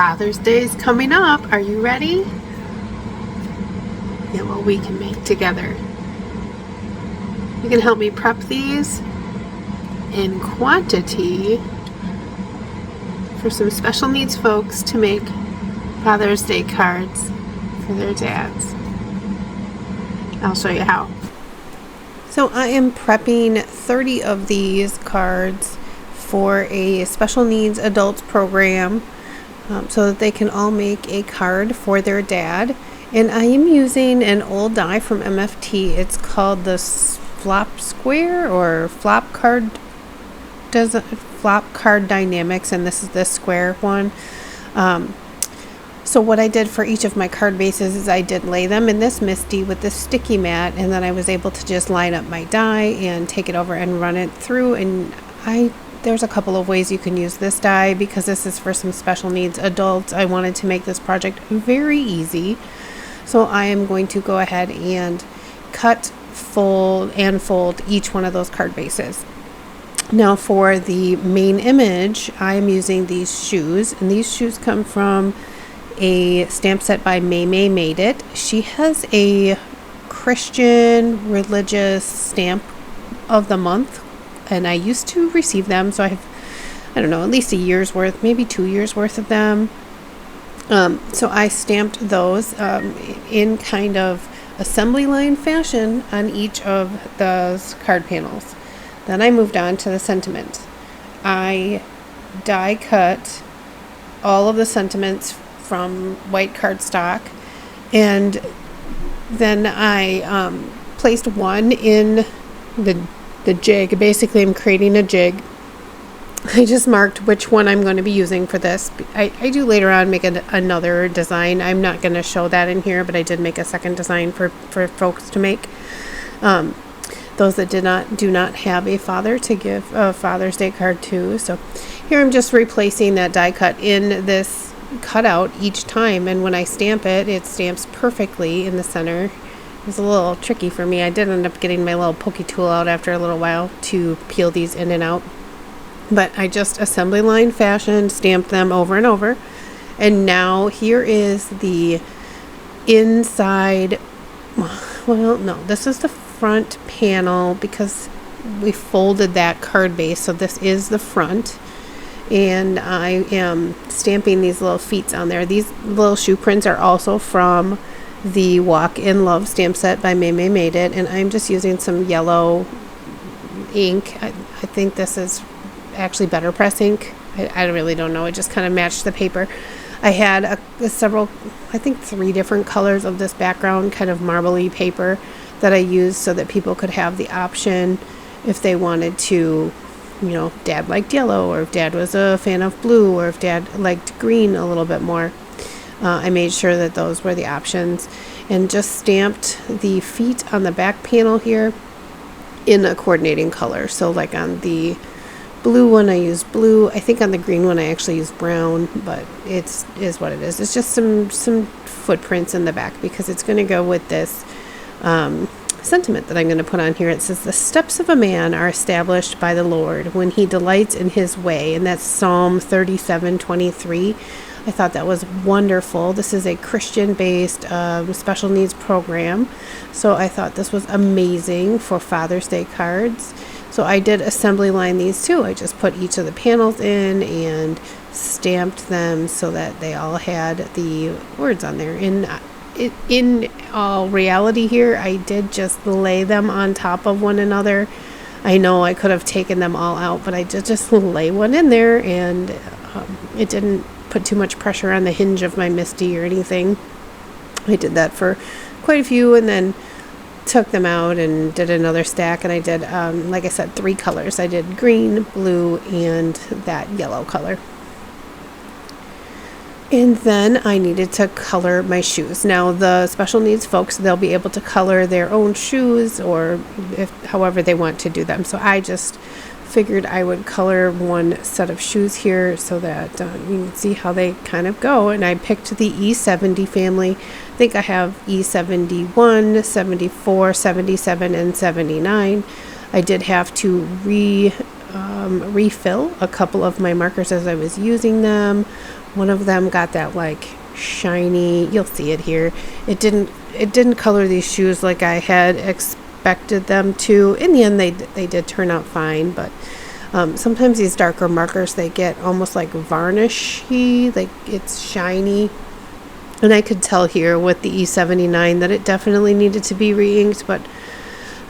Father's Day is coming up. Are you ready? Yeah, well, we can make together. You can help me prep these in quantity for some special needs folks to make Father's Day cards for their dads. I'll show you how. So I am prepping 30 of these cards for a special needs adults program so that they can all make a card for their dad. And I am using an old die from MFT. It's called the Flop Square or Flop Card Dynamics, and this is the square one. So what I did for each of my card bases is I did lay them in this MISTI with this sticky mat, and then I was able to just line up my die and take it over and run it through. And there's a couple of ways you can use this die because this is for some special needs adults. I wanted to make this project very easy. So I am going to go ahead and cut, fold, and fold each one of those card bases. Now for the main image, I am using these shoes, and these shoes come from a stamp set by May Made It. She has a Christian religious stamp of the month, and I used to receive them, so I have, I don't know, at least a year's worth, maybe 2 years worth of them. So I stamped those in kind of assembly line fashion on each of those card panels. Then I moved on to the sentiment. I die cut all of the sentiments from white cardstock, and then I placed one in the jig. Basically, I'm creating a jig. I just marked which one I'm going to be using for this. I do later on make another design. I'm not going to show that in here, but I did make a second design for folks to make. Those that do not have a father to give a Father's Day card to. So here I'm just replacing that die cut in this cutout each time, and when I stamp it, it stamps perfectly in the center. It was a little tricky for me. I did end up getting my little pokey tool out after a little while to peel these in and out, but I just assembly line fashion stamped them over and over. And now here is the inside. Well, no, this is the front panel because we folded that card base, so this is the front. And I am stamping these little feet on there. These little shoe prints are also from the Walk in Love stamp set by May Made It, and I'm just using some yellow ink. I think this is actually Better Press ink. I really don't know. It just kind of matched the paper. I had several, I think 3 different colors of this background, kind of marbly paper that I used so that people could have the option if they wanted to. You know, Dad liked yellow, or if Dad was a fan of blue, or if Dad liked green a little bit more. I made sure that those were the options, and just stamped the feet on the back panel here in a coordinating color. So like on the blue one I used blue. I think on the green one I actually used brown, but it is what it is. It's just some footprints in the back because it's going to go with this sentiment that I'm going to put on here. It says, "The steps of a man are established by the Lord when he delights in his way." And that's Psalm 37:23. I thought that was wonderful. This is a Christian-based special needs program, so I thought this was amazing for Father's Day cards. So I did assembly line these too. I just put each of the panels in and stamped them so that they all had the words on there. And in all reality here, I did just lay them on top of one another. I know I could have taken them all out, but I did just lay one in there, and it didn't put too much pressure on the hinge of my MISTI or anything. I did that for quite a few, and then took them out and did another stack, and I did, like I said, 3 colors. I did green, blue, and that yellow color. And then I needed to color my shoes. Now the special needs folks, they'll be able to color their own shoes, or however they want to do them. So I just figured I would color one set of shoes here so that you can see how they kind of go. And I picked the E70 family. I think I have E71, 74, 77, and 79. I did have to refill a couple of my markers as I was using them. One of them got that like shiny, you'll see it here. It didn't color these shoes like I had expected them to. In the end, they did turn out fine, but sometimes these darker markers, they get almost like varnishy, like it's shiny. And I could tell here with the E79 that it definitely needed to be re-inked, but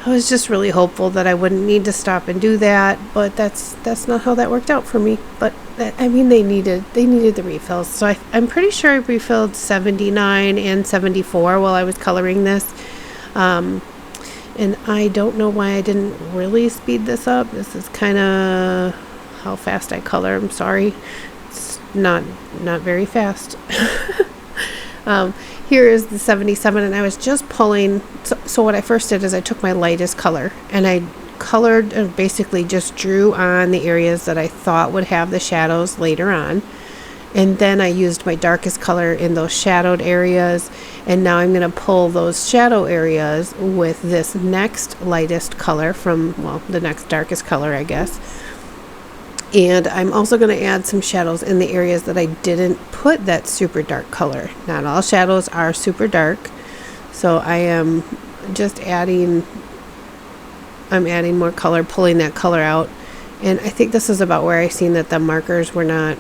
I was just really hopeful that I wouldn't need to stop and do that, but that's not how that worked out for me. But I mean, they needed the refills, so I'm pretty sure I refilled 79 and 74 while I was coloring this, and I don't know why I didn't really speed this up. This is kind of how fast I color. I'm sorry, it's not very fast. Here is the 77, and I was just pulling. So what I first did is I took my lightest color and I colored and basically just drew on the areas that I thought would have the shadows later on. And then I used my darkest color in those shadowed areas. And now I'm going to pull those shadow areas with this next lightest color from, well, the next darkest color, I guess. And I'm also going to add some shadows in the areas that I didn't put that super dark color. Not all shadows are super dark. So I am just adding more color, pulling that color out. And I think this is about where I seen that the markers were not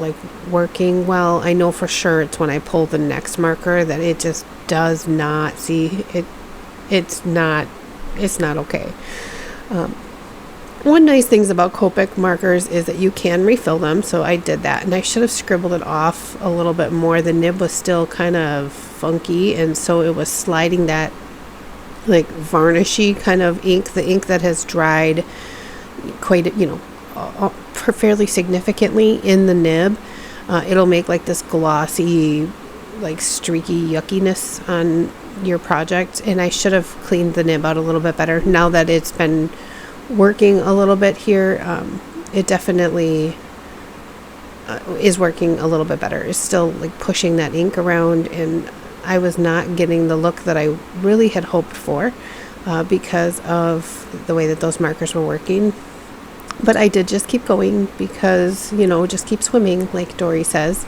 like working well. I know for sure it's when I pull the next marker that it just does not see it. It's not okay. One nice thing about Copic markers is that you can refill them, so I did that, and I should have scribbled it off a little bit more. The nib was still kind of funky, and so it was sliding that like varnishy kind of ink, the ink that has dried quite, fairly significantly in the nib. It'll make like this glossy, like streaky yuckiness on your project, and I should have cleaned the nib out a little bit better. Now that it's been working a little bit here, it definitely is working a little bit better. It's still like pushing that ink around, and I was not getting the look that I really had hoped for because of the way that those markers were working. But I did just keep going because, just keep swimming, like Dory says.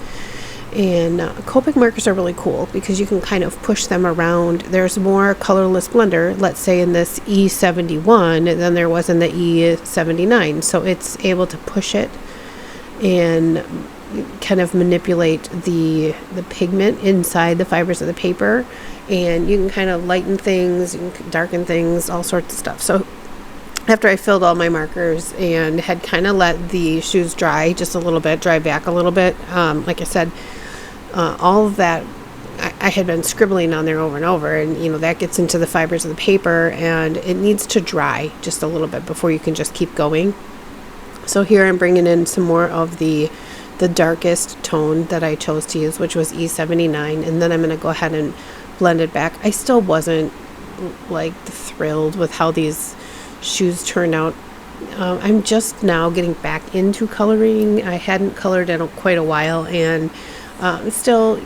And Copic markers are really cool because you can kind of push them around. There's more colorless blender, let's say in this E71, than there was in the E79. So it's able to push it and kind of manipulate the pigment inside the fibers of the paper. And you can kind of lighten things, you can darken things, all sorts of stuff. So after I filled all my markers and had kind of let the shoes dry just a little bit, dry back a little bit, like I said, all of that I had been scribbling on there over and over, and that gets into the fibers of the paper, and it needs to dry just a little bit before you can just keep going. So here I'm bringing in some more of the darkest tone that I chose to use, which was E79, and then I'm going to go ahead and blend it back. I still wasn't like thrilled with how these shoes turned out. I'm just now getting back into coloring. I hadn't colored in quite a while, and still,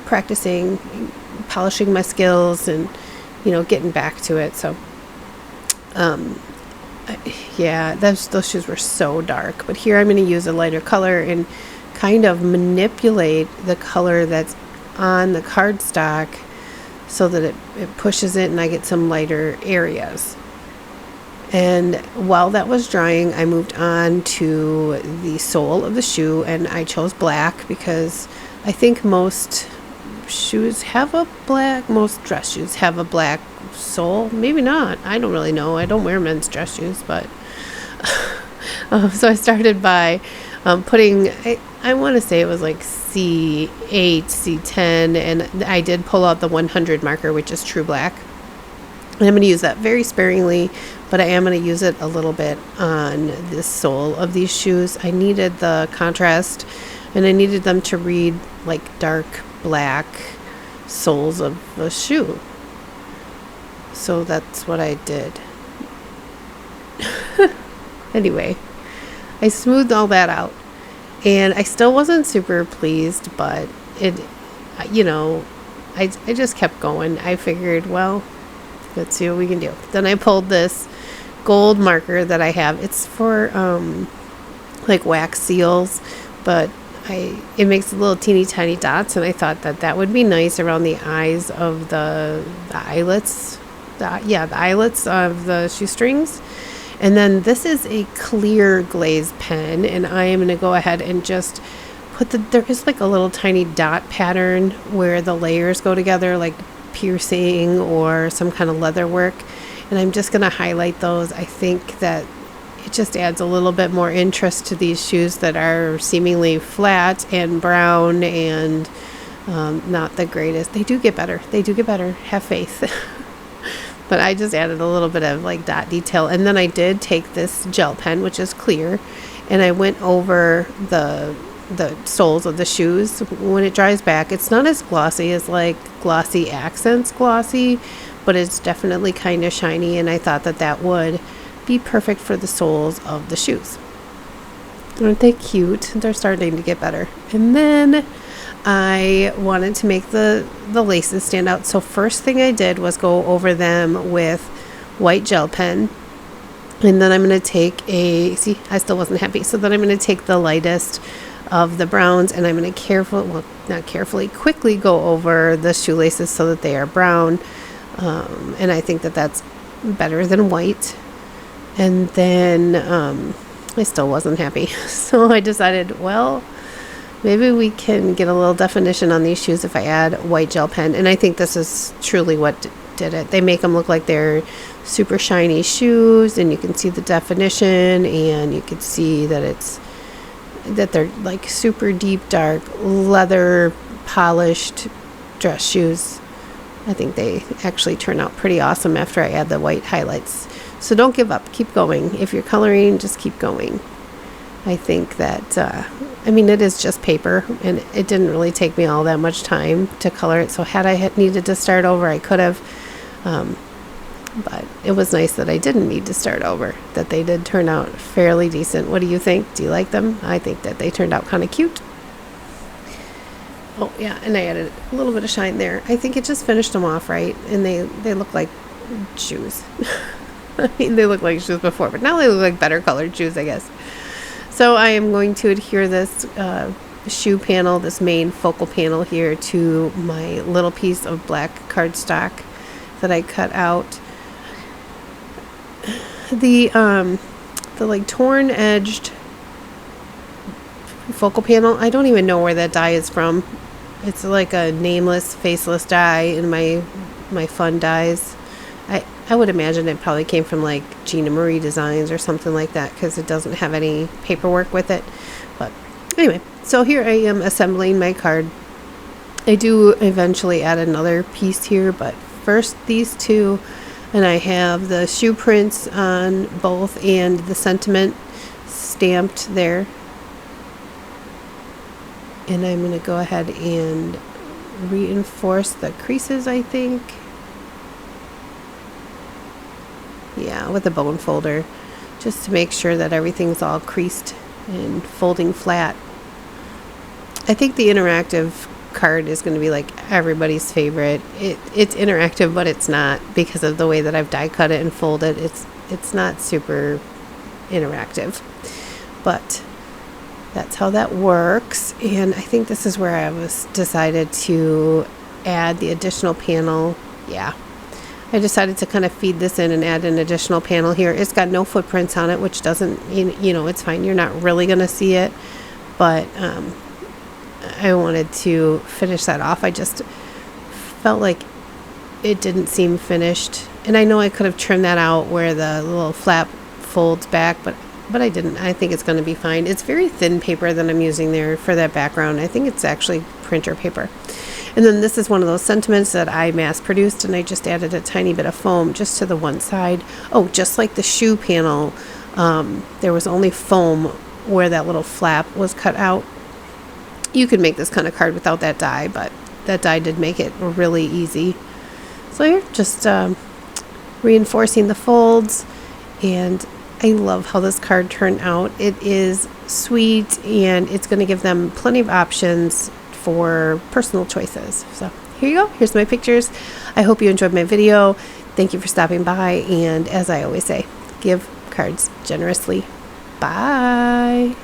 practicing, polishing my skills, and, getting back to it. So, yeah, those shoes were so dark. But here I'm going to use a lighter color and kind of manipulate the color that's on the cardstock so that it pushes it and I get some lighter areas. And while that was drying, I moved on to the sole of the shoe, and I chose black because I think most shoes have a black, most dress shoes have a black sole. Maybe not. I don't really know. I don't wear men's dress shoes, but so I started by putting, I want to say it was like C8, C10, and I did pull out the 100 marker, which is true black. And I'm going to use that very sparingly, but I am going to use it a little bit on the sole of these shoes. I needed the contrast, and I needed them to read like dark black soles of a shoe. So that's what I did. Anyway, I smoothed all that out, and I still wasn't super pleased, but it, I just kept going. I figured, well, let's see what we can do. Then I pulled this gold marker that I have. It's for like wax seals, but it makes little teeny tiny dots, and I thought that would be nice around the eyes of the eyelets. The eyelets of the shoestrings. And then this is a clear glaze pen, and I am going to go ahead and just put there is like a little tiny dot pattern where the layers go together, like piercing or some kind of leather work, and I'm just going to highlight those. I think that it just adds a little bit more interest to these shoes that are seemingly flat and brown and not the greatest. They do get better. Have faith. But I just added a little bit of like dot detail. And then I did take this gel pen, which is clear, and I went over the soles of the shoes. When it dries back, it's not as glossy as like Glossy Accents Glossy, but it's definitely kind of shiny, and I thought that would be perfect for the soles of the shoes. Aren't they cute? They're starting to get better. And then I wanted to make the laces stand out. So first thing I did was go over them with white gel pen. And then I'm going to take I still wasn't happy. So then I'm going to take the lightest of the browns, and I'm going to quickly go over the shoelaces so that they are brown. And I think that's better than white. And then I still wasn't happy. So I decided, well, maybe we can get a little definition on these shoes if I add white gel pen. And I think this is truly what did it. They make them look like they're super shiny shoes, and you can see the definition, and you can see that they're like super deep, dark, leather polished dress shoes. I think they actually turn out pretty awesome after I add the white highlights. So don't give up. Keep going. If you're coloring, just keep going. I think that, it is just paper, and it didn't really take me all that much time to color it. So had I needed to start over, I could have. But it was nice that I didn't need to start over, that they did turn out fairly decent. What do you think? Do you like them? I think that they turned out kind of cute. Oh, yeah, and I added a little bit of shine there. I think it just finished them off right, and they look like shoes. They look like shoes before, but now they look like better colored shoes, I guess. So I am going to adhere this shoe panel, this main focal panel here, to my little piece of black cardstock that I cut out. The like torn edged focal panel, I don't even know where that die is from. It's like a nameless, faceless die in my fun dies. I would imagine it probably came from like Gina Marie Designs or something like that, because it doesn't have any paperwork with it. But anyway, so here I am assembling my card. I do eventually add another piece here, but first these two, and I have the shoe prints on both and the sentiment stamped there. And I'm going to go ahead and reinforce the creases, I think. Yeah, with a bone folder, just to make sure that everything's all creased and folding flat. I think the interactive card is going to be like everybody's favorite. It's interactive, but it's not, because of the way that I've die cut it and folded. It's not super interactive, but that's how that works. And I think this is where I decided to add the additional panel. Yeah, I decided to kind of feed this in and add an additional panel here. It's got no footprints on it, which doesn't, it's fine. You're not really going to see it, but I wanted to finish that off. I just felt like it didn't seem finished. And I know I could have trimmed that out where the little flap folds back, but I didn't. I think it's going to be fine. It's very thin paper that I'm using there for that background. I think it's actually printer paper. And then this is one of those sentiments that I mass produced, and I just added a tiny bit of foam just to the one side. Oh, just like the shoe panel, there was only foam where that little flap was cut out. You could make this kind of card without that die, but that die did make it really easy. So here, just reinforcing the folds, and I love how this card turned out. It is sweet, and it's going to give them plenty of options for personal choices. So here you go. Here's my pictures. I hope you enjoyed my video. Thank you for stopping by, and as I always say, give cards generously. Bye.